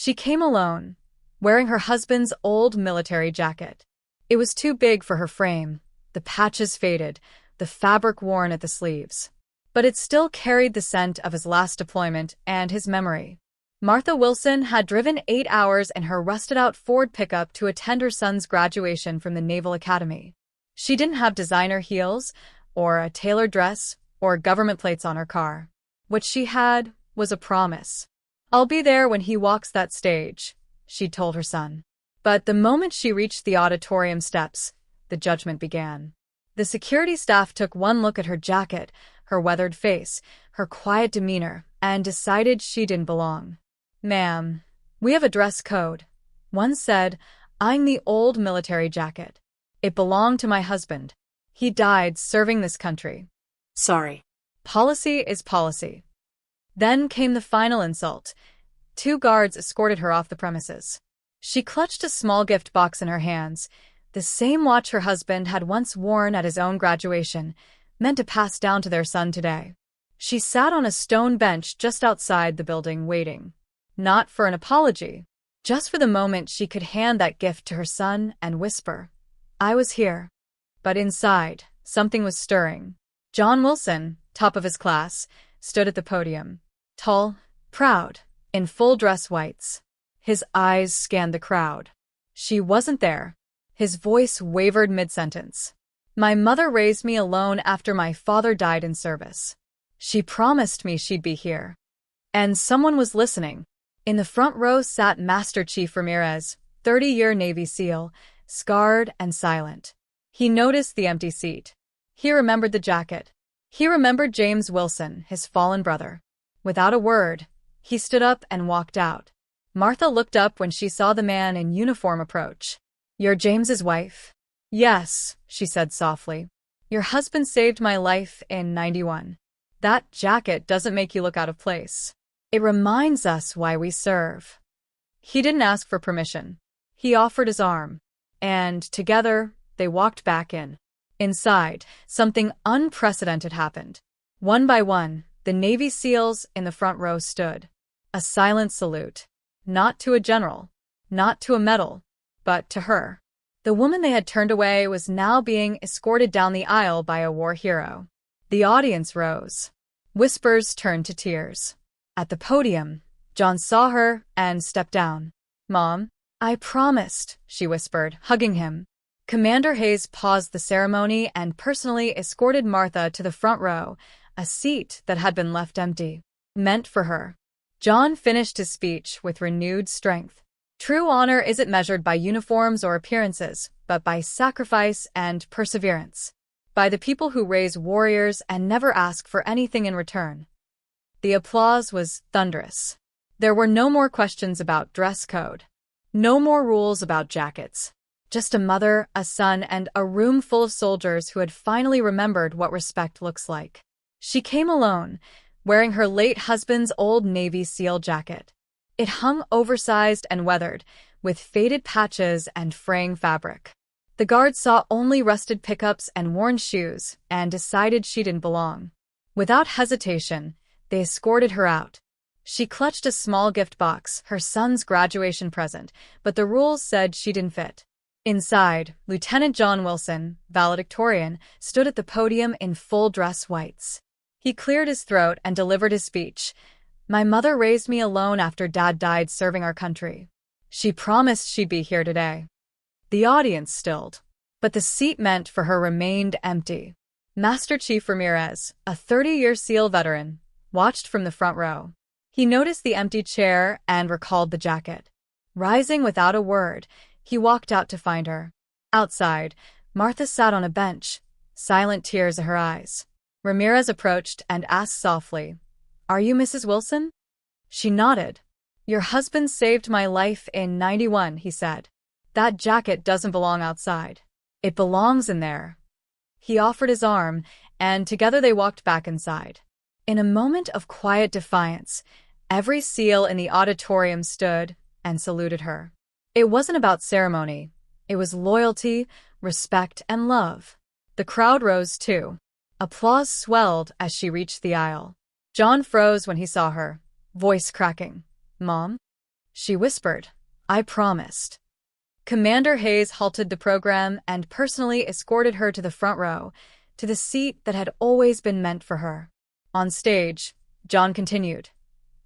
She came alone, wearing her husband's old military jacket. It was too big for her frame, the patches faded, the fabric worn at the sleeves. But it still carried the scent of his last deployment and his memory. Martha Wilson had driven 8 hours in her rusted-out Ford pickup to attend her son's graduation from the Naval Academy. She didn't have designer heels, or a tailored dress, or government plates on her car. What she had was a promise. "I'll be there when he walks that stage," she'd told her son. But the moment she reached the auditorium steps, the judgment began. The security staff took one look at her jacket, her weathered face, her quiet demeanor, and decided she didn't belong. "Ma'am, we have a dress code," one said, eyeing the old military jacket. "It belonged to my husband. He died serving this country." "Sorry." Policy is policy. Then came the final insult. 2 guards escorted her off the premises. She clutched a small gift box in her hands, the same watch her husband had once worn at his own graduation, meant to pass down to their son today. She sat on a stone bench just outside the building waiting. Not for an apology, just for the moment she could hand that gift to her son and whisper, "I was here." But inside, something was stirring. John Wilson, top of his class, stood at the podium. Tall, proud, in full dress whites. His eyes scanned the crowd. She wasn't there. His voice wavered mid-sentence. "My mother raised me alone after my father died in service. She promised me she'd be here." And someone was listening. In the front row sat Master Chief Ramirez, 30-year Navy SEAL, scarred and silent. He noticed the empty seat. He remembered the jacket. He remembered James Wilson, his fallen brother. Without a word, he stood up and walked out. Martha looked up when she saw the man in uniform approach. "You're James's wife?" "Yes," she said softly. "Your husband saved my life in '91. That jacket doesn't make you look out of place. It reminds us why we serve." He didn't ask for permission. He offered his arm. And together, they walked back in. Inside, something unprecedented happened. One by one, the Navy SEALs in the front row stood. A silent salute. Not to a general, not to a medal, but to her. The woman they had turned away was now being escorted down the aisle by a war hero. The audience rose. Whispers turned to tears. At the podium, John saw her and stepped down. "Mom, I promised," she whispered, hugging him. Commander Hayes paused the ceremony and personally escorted Martha to the front row, a seat that had been left empty, meant for her. John finished his speech with renewed strength. "True honor isn't measured by uniforms or appearances, but by sacrifice and perseverance. By the people who raise warriors and never ask for anything in return." The applause was thunderous. There were no more questions about dress code. No more rules about jackets. Just a mother, a son, and a room full of soldiers who had finally remembered what respect looks like. She came alone, wearing her late husband's old Navy SEAL jacket. It hung oversized and weathered, with faded patches and fraying fabric. The guards saw only rusted pickups and worn shoes and decided she didn't belong. Without hesitation, they escorted her out. She clutched a small gift box, her son's graduation present, but the rules said she didn't fit. Inside, Lieutenant John Wilson, valedictorian, stood at the podium in full dress whites. He cleared his throat and delivered his speech. "My mother raised me alone after Dad died serving our country. She promised she'd be here today." The audience stilled, but the seat meant for her remained empty. Master Chief Ramirez, a 30-year SEAL veteran, watched from the front row. He noticed the empty chair and recalled the jacket. Rising without a word, he walked out to find her. Outside, Martha sat on a bench, silent tears in her eyes. Ramirez approached and asked softly, "Are you Mrs. Wilson?" She nodded. "Your husband saved my life in '91, he said. "That jacket doesn't belong outside. It belongs in there." He offered his arm, and together they walked back inside. In a moment of quiet defiance, every SEAL in the auditorium stood and saluted her. It wasn't about ceremony. It was loyalty, respect, and love. The crowd rose too. Applause swelled as she reached the aisle. John froze when he saw her, voice cracking. "Mom?" She whispered, "I promised." Commander Hayes halted the program and personally escorted her to the front row, to the seat that had always been meant for her. On stage, John continued,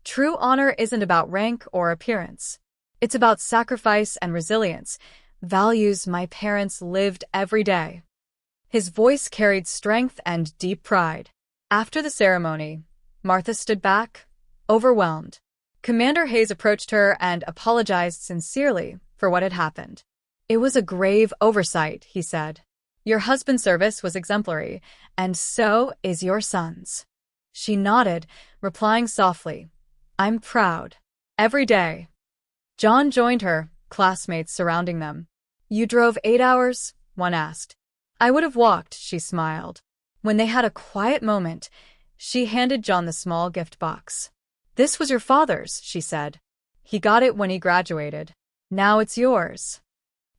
"True honor isn't about rank or appearance. It's about sacrifice and resilience, values my parents lived every day." His voice carried strength and deep pride. After the ceremony, Martha stood back, overwhelmed. Commander Hayes approached her and apologized sincerely for what had happened. "It was a grave oversight," he said. "Your husband's service was exemplary, and so is your son's." She nodded, replying softly, "I'm proud. Every day." John joined her, classmates surrounding them. "You drove 8 hours?" one asked. "I would have walked," she smiled. When they had a quiet moment, she handed John the small gift box. "This was your father's," she said. "He got it when he graduated. Now it's yours."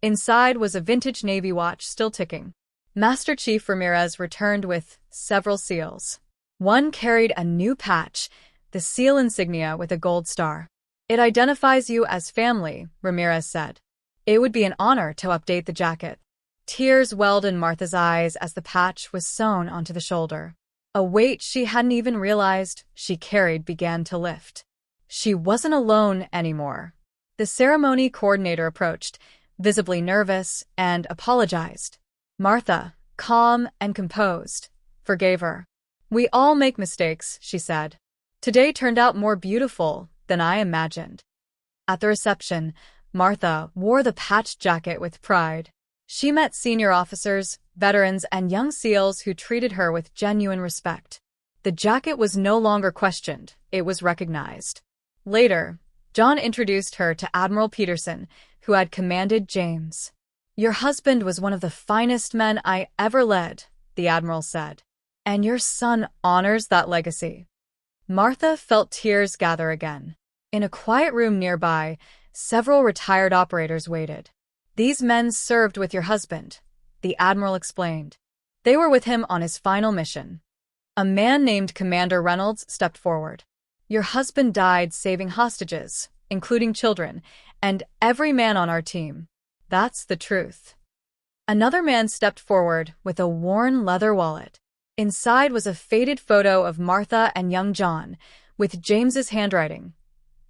Inside was a vintage Navy watch still ticking. Master Chief Ramirez returned with several seals. One carried a new patch, the seal insignia with a gold star. "It identifies you as family," Ramirez said. "It would be an honor to update the jacket." Tears welled in Martha's eyes as the patch was sewn onto the shoulder. A weight she hadn't even realized she carried began to lift. She wasn't alone anymore. The ceremony coordinator approached, visibly nervous, and apologized. Martha, calm and composed, forgave her. "We all make mistakes," she said. "Today turned out more beautiful than I imagined." At the reception, Martha wore the patched jacket with pride. She met senior officers, veterans, and young SEALs who treated her with genuine respect. The jacket was no longer questioned, it was recognized. Later, John introduced her to Admiral Peterson, who had commanded James. "Your husband was one of the finest men I ever led," the Admiral said. "And your son honors that legacy." Martha felt tears gather again. In a quiet room nearby, several retired operators waited. "These men served with your husband," the Admiral explained. "They were with him on his final mission." A man named Commander Reynolds stepped forward. "Your husband died saving hostages, including children, and every man on our team. That's the truth." Another man stepped forward with a worn leather wallet. Inside was a faded photo of Martha and young John, with James's handwriting.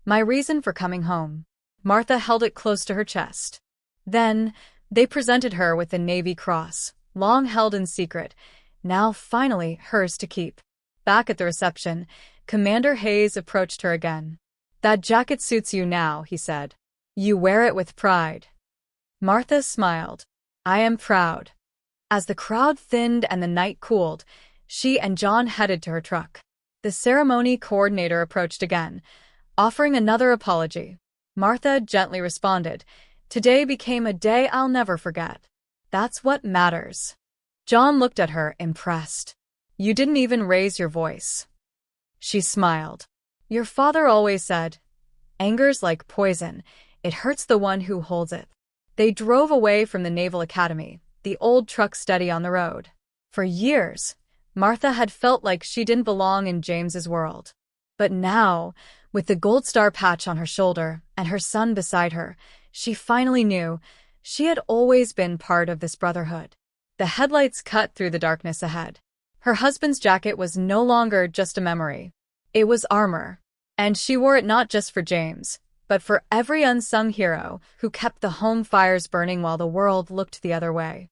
"My reason for coming home." Martha held it close to her chest. Then, they presented her with the Navy Cross, long held in secret, now finally hers to keep. Back at the reception, Commander Hayes approached her again. "That jacket suits you now," he said. "You wear it with pride." Martha smiled. "I am proud." As the crowd thinned and the night cooled, she and John headed to her truck. The ceremony coordinator approached again, offering another apology. Martha gently responded, "Today became a day I'll never forget. That's what matters." John looked at her, impressed. "You didn't even raise your voice." She smiled. "Your father always said, 'Anger's like poison. It hurts the one who holds it.'" They drove away from the Naval Academy, the old truck steady on the road. For years, Martha had felt like she didn't belong in James's world. But now, with the gold star patch on her shoulder and her son beside her, she finally knew she had always been part of this brotherhood. The headlights cut through the darkness ahead. Her husband's jacket was no longer just a memory. It was armor. And she wore it not just for James, but for every unsung hero who kept the home fires burning while the world looked the other way.